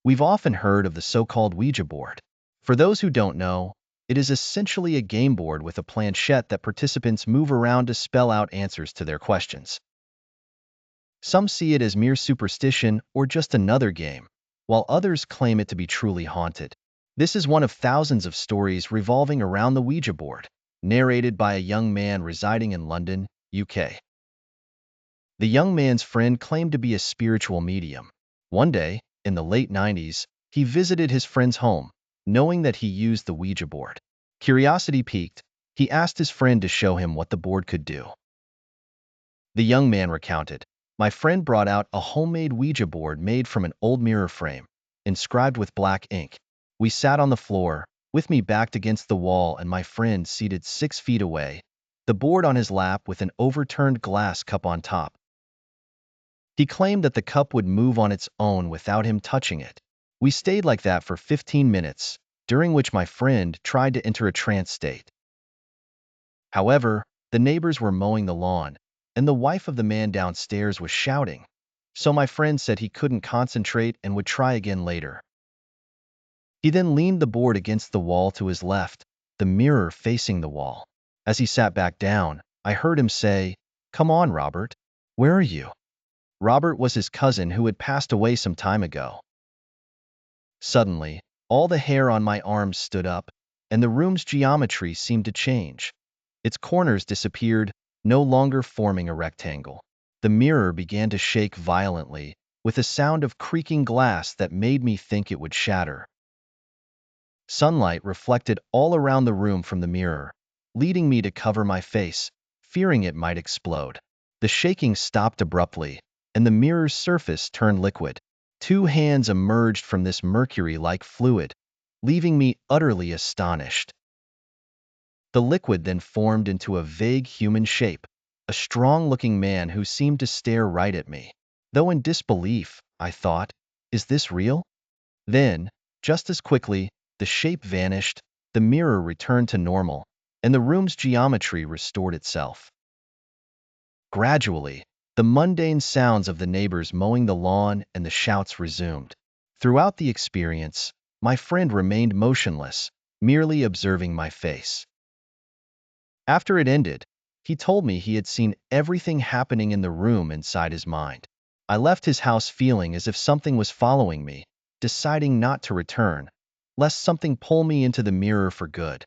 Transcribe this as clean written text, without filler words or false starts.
We've often heard of the so-called Ouija board. For those who don't know, it is essentially a game board with a planchette that participants move around to spell out answers to their questions. Some see it as mere superstition or just another game, while others claim it to be truly haunted. This is one of thousands of stories revolving around the Ouija board, narrated by a young man residing in London, UK. The young man's friend claimed to be a spiritual medium. One day, in the late 90s, he visited his friend's home, knowing that he used the Ouija board. Curiosity piqued, he asked his friend to show him what the board could do. The young man recounted, "My friend brought out a homemade Ouija board made from an old mirror frame, inscribed with black ink. We sat on the floor, with me backed against the wall and my friend seated 6 feet away, the board on his lap with an overturned glass cup on top. He claimed that the cup would move on its own without him touching it. We stayed like that for 15 minutes, during which my friend tried to enter a trance state. However, the neighbors were mowing the lawn, and the wife of the man downstairs was shouting, so my friend said he couldn't concentrate and would try again later. He then leaned the board against the wall to his left, the mirror facing the wall. As he sat back down, I heard him say, 'Come on, Robert. Where are you?' Robert was his cousin who had passed away some time ago. Suddenly, all the hair on my arms stood up, and the room's geometry seemed to change. Its corners disappeared, no longer forming a rectangle. The mirror began to shake violently, with a sound of creaking glass that made me think it would shatter. Sunlight reflected all around the room from the mirror, leading me to cover my face, fearing it might explode. The shaking stopped abruptly, and the mirror's surface turned liquid. 2 hands emerged from this mercury-like fluid, leaving me utterly astonished. The liquid then formed into a vague human shape, a strong-looking man who seemed to stare right at me. Though in disbelief, I thought, is this real? Then, just as quickly, the shape vanished, the mirror returned to normal, and the room's geometry restored itself. Gradually, the mundane sounds of the neighbors mowing the lawn and the shouts resumed. Throughout the experience, my friend remained motionless, merely observing my face. After it ended, he told me he had seen everything happening in the room inside his mind. I left his house feeling as if something was following me, deciding not to return, lest something pull me into the mirror for good.